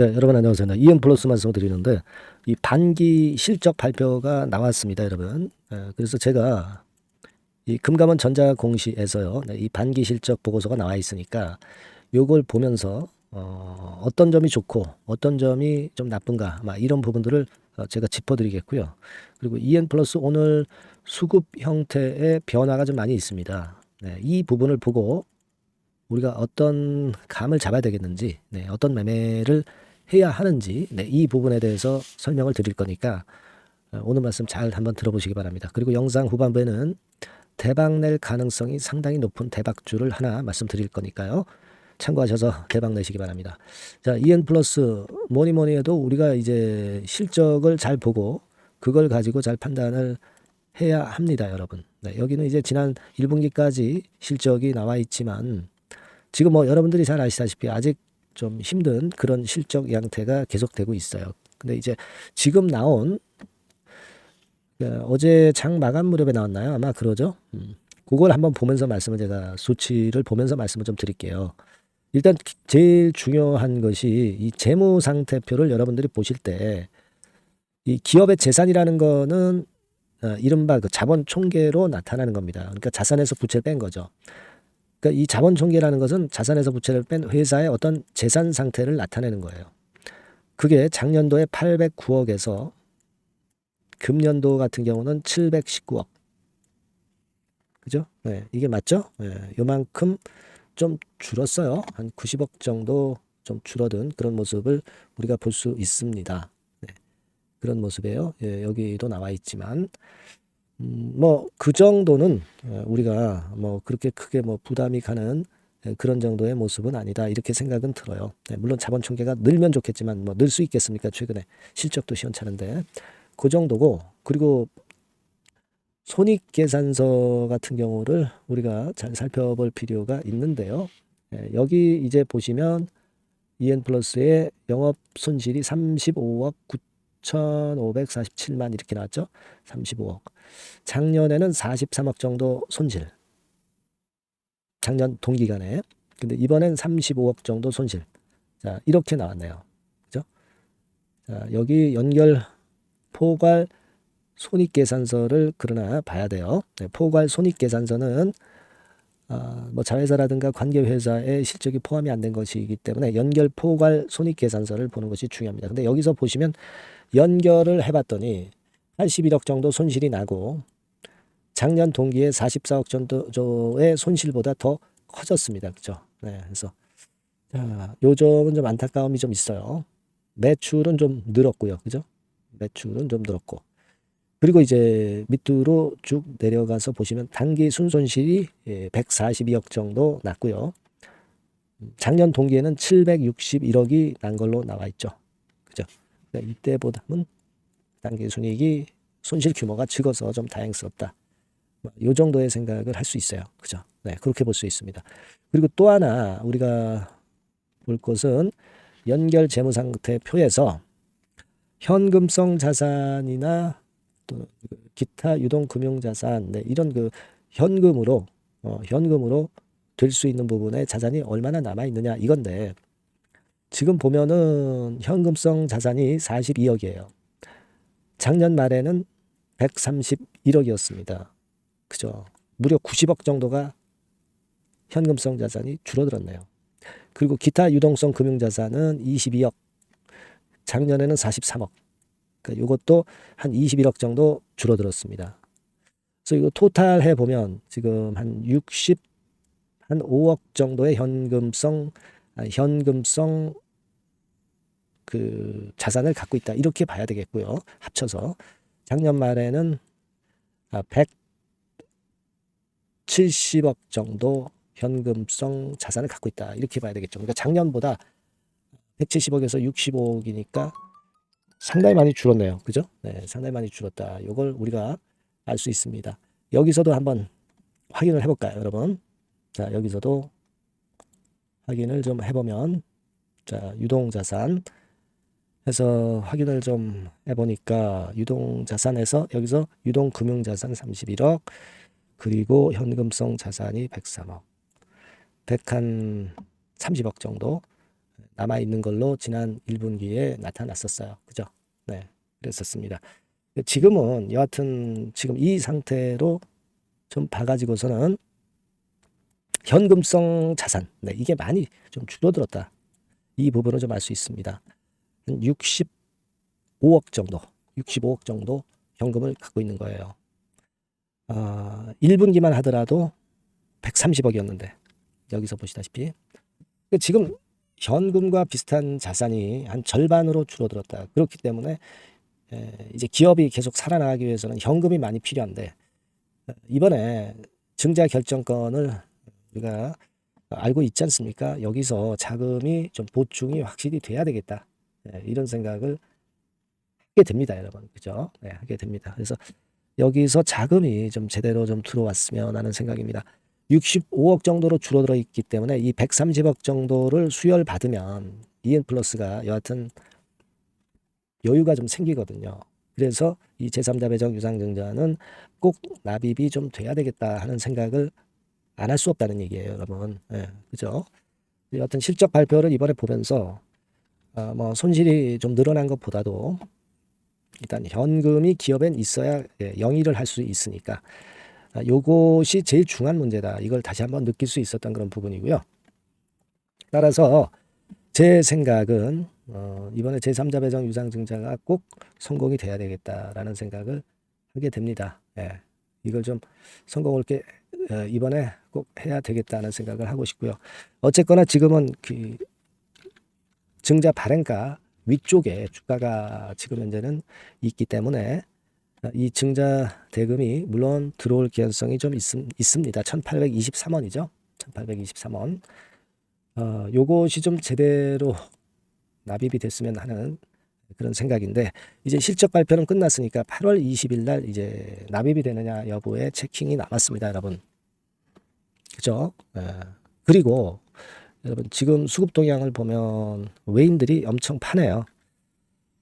네, 여러분 안녕하세요. 이엔 플러스 말씀을 드리는데 이 반기 실적 발표가 나왔습니다, 여러분. 그래서 제가 이 금감원 전자공시에서요, 네, 이 반기 실적 보고서가 나와 있으니까 요걸 보면서 어떤 점이 좋고 어떤 점이 좀 나쁜가, 막 이런 부분들을 제가 짚어드리겠고요. 그리고 이엔 플러스 오늘 수급 형태의 변화가 좀 많이 있습니다. 네, 이 부분을 보고 우리가 어떤 감을 잡아야 되겠는지, 네, 어떤 매매를 해야 하는지, 네, 이 부분에 대해서 설명을 드릴 거니까 오늘 말씀 잘 한번 들어보시기 바랍니다. 그리고 영상 후반부에는 대박 낼 가능성이 상당히 높은 대박주를 하나 말씀드릴 거니까요. 참고하셔서 대박 내시기 바랍니다. 자, EN 플러스 뭐니 뭐니 해도 우리가 이제 실적을 잘 보고 그걸 가지고 잘 판단을 해야 합니다, 여러분. 네, 여기는 이제 지난 1분기까지 실적이 나와 있지만 지금 뭐 여러분들이 잘 아시다시피 아직 좀 힘든 그런 실적 양태가 계속되고 있어요. 근데 이제 지금 나온 어제 장 마감 무렵에 나왔나요? 아마 그러죠. 그걸 한번 보면서 말씀을 제가 수치를 보면서 말씀을 좀 드릴게요. 일단 제일 중요한 것이 이 재무 상태표를 여러분들이 보실 때 이 기업의 재산이라는 거는 이른바 그 자본 총계로 나타나는 겁니다. 그러니까 자산에서 부채를 뺀 거죠. 그러니까 이 자본 총계라는 것은 자산에서 부채를 뺀 회사의 어떤 재산 상태를 나타내는 거예요. 그게 작년도에 809억에서 금년도 같은 경우는 719억. 그죠? 네, 이게 맞죠? 네, 요만큼 좀 줄었어요. 한 90억 정도 좀 줄어든 그런 모습을 우리가 볼 수 있습니다. 네, 그런 모습이에요. 예, 여기도 나와 있지만 뭐 그 정도는 우리가 뭐 그렇게 크게 뭐 부담이 가는 그런 정도의 모습은 아니다 이렇게 생각은 들어요. 네, 물론 자본 총계가 늘면 좋겠지만 뭐 늘 수 있겠습니까? 최근에 실적도 시원찮은데 그 정도고, 그리고 손익계산서 같은 경우를 우리가 잘 살펴볼 필요가 있는데요. 여기 이제 보시면 EN 플러스의 영업 손실이 35억 9,547만 이렇게 나왔죠. 35억. 작년에는 43억 정도 손실. 작년 동기간에. 근데 이번엔 35억 정도 손실. 자, 이렇게 나왔네요. 그죠? 자, 여기 연결 포괄 손익계산서를 그러나 봐야 돼요. 네, 포괄 손익계산서는 뭐 자회사라든가 관계회사의 실적이 포함이 안 된 것이기 때문에 연결 포괄 손익계산서를 보는 것이 중요합니다. 근데 여기서 보시면 연결을 해봤더니 81억 정도 손실이 나고 작년 동기에 44억 정도의 손실보다 더 커졌습니다. 그죠? 네, 그래서 자, 요 점은 좀 안타까움이 좀 있어요. 매출은 좀 늘었고요. 그죠? 매출은 좀 늘었고. 그리고 이제 밑으로 쭉 내려가서 보시면 단기 순손실이 142억 정도 났고요. 작년 동기에는 761억이 난 걸로 나와 있죠. 그죠? 그러니까 이때보다는 단기 순이익이 손실 규모가 적어서 좀 다행스럽다. 이 정도의 생각을 할 수 있어요. 그죠? 네, 그렇게 볼 수 있습니다. 그리고 또 하나 우리가 볼 것은 연결 재무상태표에서 현금성 자산이나 또 기타 유동금융자산, 네, 이런 그 현금으로 될 수 있는 부분에 자산이 얼마나 남아 있느냐 이건데, 지금 보면은 현금성 자산이 42억이에요. 작년 말에는 131억이었습니다. 그죠? 무려 90억 정도가 현금성 자산이 줄어들었네요. 그리고 기타 유동성 금융자산은 22억, 작년에는 43억. 그러니까 이것도 한 21억 정도 줄어들었습니다. 그래서 이거 토탈 해보면 지금 한 5억 정도의 현금성 그 자산을 갖고 있다. 이렇게 봐야 되겠고요. 합쳐서 작년 말에는 170억 정도 현금성 자산을 갖고 있다. 이렇게 봐야 되겠죠. 그러니까 작년보다 170억에서 65억이니까 상당히 많이 줄었네요. 그죠? 네, 상당히 많이 줄었다. 이걸 우리가 알 수 있습니다. 여기서도 한번 확인을 해볼까요, 여러분? 자, 여기서도 확인을 좀 해보면, 자, 유동자산 해서 확인을 좀 해보니까, 유동자산에서 여기서 유동금융자산 31억, 그리고 현금성 자산이 103억, 130억 정도 남아 있는 걸로 지난 1분기에 나타났었어요. 그죠? 네, 그랬었습니다. 지금은 여하튼 지금 이 상태로 좀 봐가지고서는 현금성 자산, 네, 이게 많이 좀 줄어들었다. 이 부분을 좀 알 수 있습니다. 한 65억 정도, 65억 정도 현금을 갖고 있는 거예요. 1분기만 하더라도 130억이었는데 여기서 보시다시피 지금 현금과 비슷한 자산이 한 절반으로 줄어들었다. 그렇기 때문에 이제 기업이 계속 살아나가기 위해서는 현금이 많이 필요한데 이번에 증자 결정권을 우리가 알고 있지 않습니까? 여기서 자금이 좀 보충이 확실히 돼야 되겠다. 이런 생각을 하게 됩니다, 여러분. 그죠? 네, 하게 됩니다. 그래서 여기서 자금이 좀 제대로 좀 들어왔으면 하는 생각입니다. 65억 정도로 줄어들어 있기 때문에 이 130억 정도를 수혈받으면 EN플러스가 여하튼 여유가 좀 생기거든요. 그래서 이 제3자 배정 유상증자는 꼭 납입이 좀 돼야 되겠다 하는 생각을 안 할 수 없다는 얘기예요, 여러분. 예, 그죠? 여하튼 실적 발표를 이번에 보면서 뭐 손실이 좀 늘어난 것보다도 일단 현금이 기업엔 있어야 영위를 할 수 있으니까 요것이 제일 중요한 문제다. 이걸 다시 한번 느낄 수 있었던 그런 부분이고요. 따라서 제 생각은 이번에 제3자 배정 유상증자가 꼭 성공이 돼야 되겠다라는 생각을 하게 됩니다. 예, 이걸 좀 성공을 이번에 꼭 해야 되겠다는 생각을 하고 싶고요. 어쨌거나 지금은 그 증자 발행가 위쪽에 주가가 지금 현재는 있기 때문에 이 증자 대금이 물론 들어올 개연성이 좀 있습니다. 1823원이죠. 1823원. 요것이 좀 제대로 납입이 됐으면 하는 그런 생각인데 이제 실적 발표는 끝났으니까 8월 20일 날 이제 납입이 되느냐 여부의 체킹이 남았습니다, 여러분. 그죠? 그리고 여러분 지금 수급 동향을 보면 외인들이 엄청 파네요.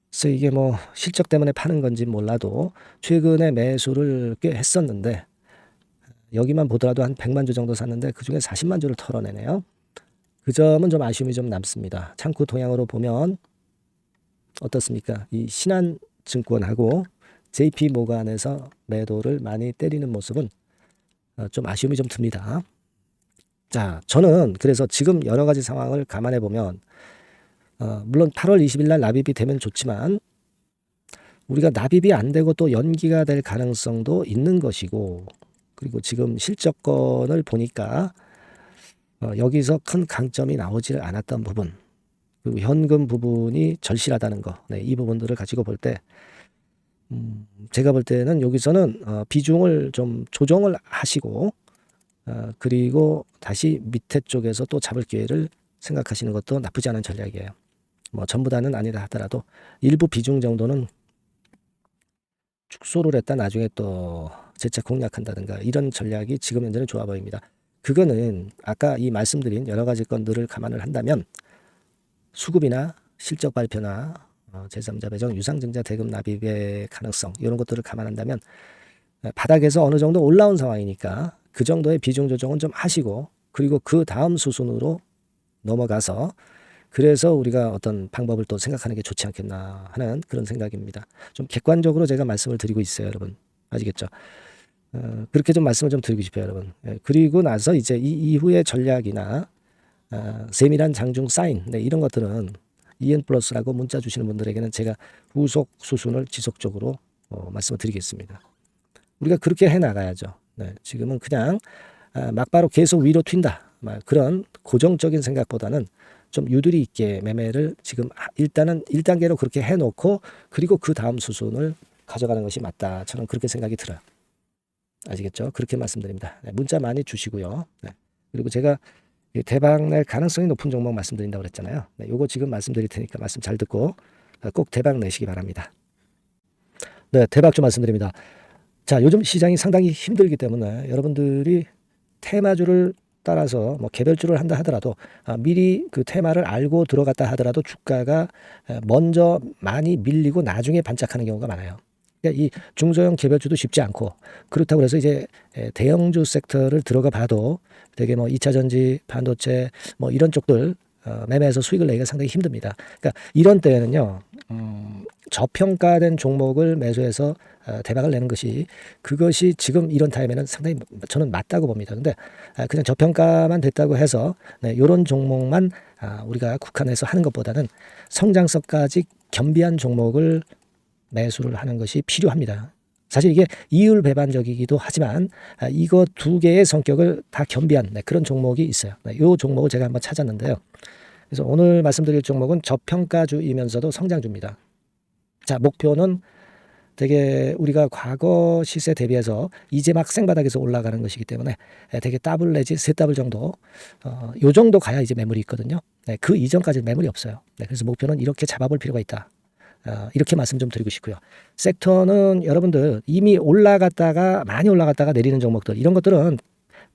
그래서 이게 뭐 실적 때문에 파는 건지 몰라도 최근에 매수를 꽤 했었는데 여기만 보더라도 한 100만 주 정도 샀는데 그중에 40만 주를 털어내네요. 그 점은 좀 아쉬움이 좀 남습니다. 창구 동향으로 보면 어떻습니까? 이 신한증권하고 JP 모간에서 매도를 많이 때리는 모습은 좀 아쉬움이 좀 듭니다. 자, 저는 그래서 지금 여러 가지 상황을 감안해 보면 물론 8월 20일 날 납입이 되면 좋지만 우리가 납입이 안 되고 또 연기가 될 가능성도 있는 것이고 그리고 지금 실적권을 보니까 여기서 큰 강점이 나오지를 않았던 부분 그리고 현금 부분이 절실하다는 거, 네, 이 부분들을 가지고 볼 때 제가 볼 때는 여기서는 비중을 좀 조정을 하시고 그리고 다시 밑에 쪽에서 또 잡을 기회를 생각하시는 것도 나쁘지 않은 전략이에요. 뭐 전부 다는 아니다 하더라도 일부 비중 정도는 축소를 했다 나중에 또 재차 공략한다든가 이런 전략이 지금 현재는 좋아 보입니다. 그거는 아까 이 말씀드린 여러 가지 건들을 감안을 한다면 수급이나 실적 발표나 제3자 배정 유상증자 대금 납입의 가능성 이런 것들을 감안한다면 바닥에서 어느 정도 올라온 상황이니까 그 정도의 비중 조정은 좀 하시고 그리고 그 다음 수순으로 넘어가서 그래서 우리가 어떤 방법을 또 생각하는 게 좋지 않겠나 하는 그런 생각입니다. 좀 객관적으로 제가 말씀을 드리고 있어요, 여러분. 아시겠죠? 그렇게 좀 말씀을 좀 드리고 싶어요, 여러분. 그리고 나서 이제 이 이후의 전략이나 세밀한 장중 사인, 네, 이런 것들은 EN플러스라고 문자 주시는 분들에게는 제가 후속 수순을 지속적으로 말씀을 드리겠습니다. 우리가 그렇게 해나가야죠. 네, 지금은 그냥 막바로 계속 위로 튄다. 그런 고정적인 생각보다는 좀 유두리 있게 매매를 지금 일단은 1단계로 그렇게 해놓고 그리고 그 다음 수순을 가져가는 것이 맞다. 저는 그렇게 생각이 들어요. 아시겠죠? 그렇게 말씀드립니다. 네, 문자 많이 주시고요. 네, 그리고 제가 대박 낼 가능성이 높은 종목 말씀드린다고 그랬잖아요. 네, 요거 지금 말씀드릴 테니까 말씀 잘 듣고 꼭 대박 내시기 바랍니다. 네, 대박 좀 말씀드립니다. 자, 요즘 시장이 상당히 힘들기 때문에 여러분들이 테마주를 따라서 뭐 개별주를 한다 하더라도 미리 그 테마를 알고 들어갔다 하더라도 주가가 먼저 많이 밀리고 나중에 반짝하는 경우가 많아요. 그러니까 이 중소형 개별주도 쉽지 않고 그렇다고 해서 이제 대형주 섹터를 들어가 봐도 되게 뭐 2차 전지, 반도체 뭐 이런 쪽들 매매해서 수익을 내기가 상당히 힘듭니다. 그러니까 이런 때에는요, 저평가된 종목을 매수해서 대박을 내는 것이 그것이 지금 이런 타임에는 상당히 저는 맞다고 봅니다. 근데 그냥 저평가만 됐다고 해서 이런 종목만 우리가 국한해서 하는 것보다는 성장성까지 겸비한 종목을 매수를 하는 것이 필요합니다. 사실 이게 이율 배반적이기도 하지만 이거 두 개의 성격을 다 겸비한 그런 종목이 있어요. 이 종목을 제가 한번 찾았는데요. 그래서 오늘 말씀드릴 종목은 저평가주이면서도 성장주입니다. 자, 목표는 되게 우리가 과거 시세 대비해서 이제 막 생바닥에서 올라가는 것이기 때문에 되게 더블 내지 세 더블 정도 요 정도 가야 이제 매물이 있거든요. 그 이전까지는 매물이 없어요. 그래서 목표는 이렇게 잡아볼 필요가 있다. 이렇게 말씀 좀 드리고 싶고요. 섹터는 여러분들 이미 올라갔다가 많이 올라갔다가 내리는 종목들 이런 것들은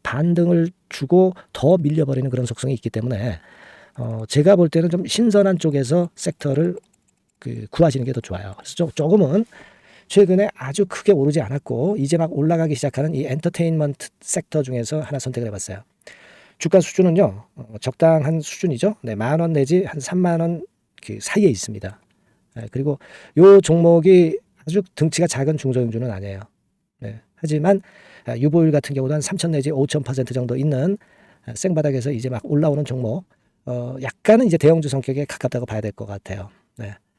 반등을 주고 더 밀려버리는 그런 속성이 있기 때문에 제가 볼 때는 좀 신선한 쪽에서 섹터를 구하시는 게 더 좋아요. 그래서 조금은 최근에 아주 크게 오르지 않았고 이제 막 올라가기 시작하는 이 엔터테인먼트 sek터 중에서 하나 선택을 해봤어요. 주가 수준은요 적당한 수준이죠. 10,000원 내지 한 30,000원 그 사이에 있습니다. 그리고 요 종목이 아주 등치가 작은 중소형주는 아니에요. 하지만 유보율 같은 경우도 한 3,000 내지 5,000% 정도 있는 생바닥에서 이제 막 올라오는 종목 약간은 이제 대형주 성격에 가깝다고 봐야 될 것 같아요.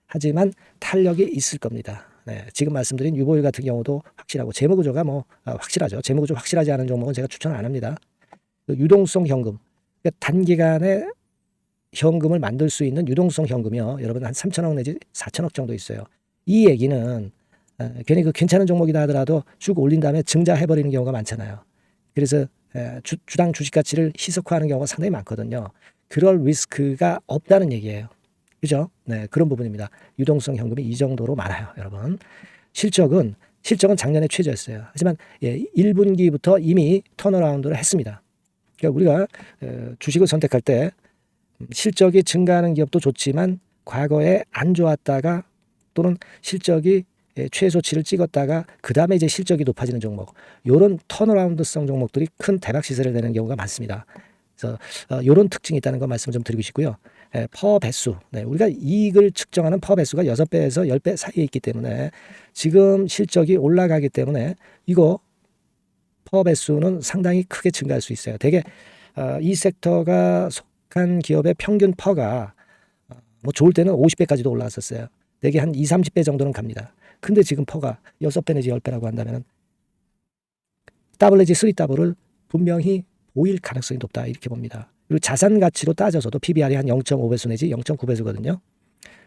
하지만 탄력이 있을 겁니다. 지금 말씀드린 유보율 같은 경우도 확실하고 재무구조가 확실하죠. 재무구조 확실하지 않은 종목은 제가 추천 안 합니다. 유동성 현금, 그러니까 단기간에 현금을 만들 수 있는 유동성 현금이요. 여러분 한 3,000억 내지 4,000억 정도 있어요. 이 얘기는 괜히 괜찮은 종목이다 하더라도 쭉 올린 다음에 증자해버리는 경우가 많잖아요. 그래서 주당 주식 가치를 희석화하는 경우가 상당히 많거든요. 그럴 리스크가 없다는 얘기예요. 그죠? 그런 부분입니다. 유동성 현금이 이 정도로 많아요, 여러분. 실적은 작년에 최저였어요. 하지만 1분기부터 이미 턴어라운드를 했습니다. 그러니까 우리가 주식을 선택할 때 실적이 증가하는 기업도 좋지만 과거에 안 좋았다가 또는 실적이 최소치를 찍었다가 그 다음에 이제 실적이 높아지는 종목, 이런 턴어라운드성 종목들이 큰 대박 시세를 내는 경우가 많습니다. 그래서 이런 특징이 있다는 거 말씀을 좀 드리고 싶고요. 퍼 배수, 우리가 이익을 측정하는 퍼 배수가 6배에서 10배 사이에 있기 때문에 지금 실적이 올라가기 때문에 이거 퍼 배수는 상당히 크게 증가할 수 있어요. 되게 이 섹터가 속한 기업의 평균 퍼가 좋을 때는 50배까지도 올라갔었어요. 되게 한 20, 30배 정도는 갑니다. 근데 지금 퍼가 6배 내지 10배라고 한다면 더블 내지 3더블을 분명히 보일 가능성이 높다 이렇게 봅니다. 그리고 자산 가치로 따져서도 PBR이 한 0.5배수 내지 0.9배수거든요.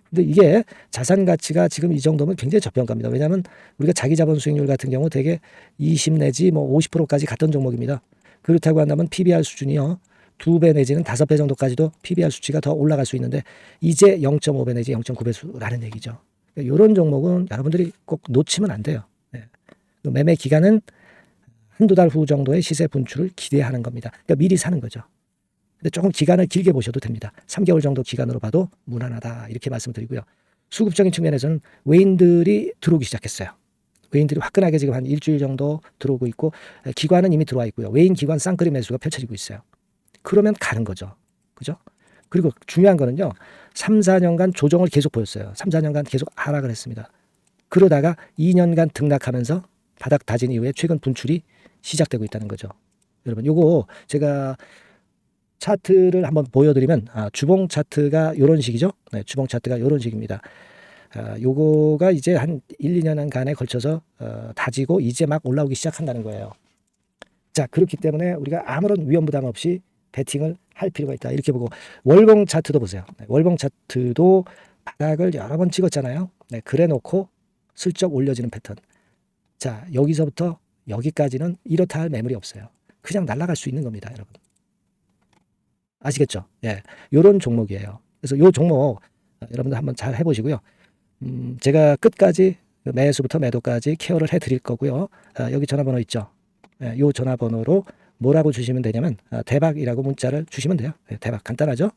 근데 이게 자산 가치가 지금 이 정도면 굉장히 저평가입니다. 왜냐하면 우리가 자기 자본 수익률 같은 경우 되게 20 내지 50%까지 갔던 종목입니다. 그렇다고 한다면 PBR 수준이요 2배 내지는 5배 정도까지도 PBR 수치가 더 올라갈 수 있는데 이제 0.5배 내지 0.9배수라는 얘기죠. 그러니까 이런 종목은 여러분들이 꼭 놓치면 안 돼요. 매매 기간은 한두 달 후 정도의 시세 분출을 기대하는 겁니다. 그러니까 미리 사는 거죠. 근데 조금 기간을 길게 보셔도 됩니다. 3개월 정도 기간으로 봐도 무난하다 이렇게 말씀드리고요. 수급적인 측면에서는 외인들이 들어오기 시작했어요. 외인들이 화끈하게 지금 한 일주일 정도 들어오고 있고 기관은 이미 들어와 있고요. 외인 기관 쌍끌이 매수가 펼쳐지고 있어요. 그러면 가는 거죠. 그죠? 그리고 중요한 거는요. 3, 4년간 조정을 계속 보였어요. 3, 4년간 계속 하락을 했습니다. 그러다가 2년간 등락하면서 바닥 다진 이후에 최근 분출이 시작되고 있다는 거죠. 여러분 요거 제가 차트를 한번 보여드리면 주봉 차트가 이런 식이죠. 주봉 차트가 이런 식입니다. 요거가 이제 한 1, 2년간에 걸쳐서 다지고 이제 막 올라오기 시작한다는 거예요. 자, 그렇기 때문에 우리가 아무런 위험 부담 없이 베팅을 할 필요가 있다. 이렇게 보고 월봉 차트도 보세요. 월봉 차트도 바닥을 여러 번 찍었잖아요. 그래 놓고 슬쩍 올려지는 패턴. 자, 여기서부터 여기까지는 이렇다 할 매물이 없어요. 그냥 날아갈 수 있는 겁니다, 여러분. 아시겠죠? 요런 종목이에요. 그래서 요 종목 여러분들 한번 잘 해보시고요. 제가 끝까지 매수부터 매도까지 케어를 해드릴 거고요. 여기 전화번호 있죠? 요 전화번호로 뭐라고 주시면 되냐면 대박이라고 문자를 주시면 돼요. 대박 간단하죠?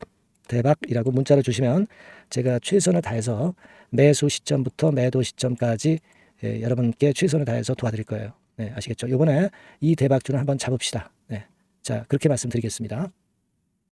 대박이라고 문자를 주시면 제가 최선을 다해서 매수 시점부터 매도 시점까지 여러분께 최선을 다해서 도와드릴 거예요. 아시겠죠? 이번에 이 대박주는 한번 잡읍시다. 자, 그렇게 말씀드리겠습니다.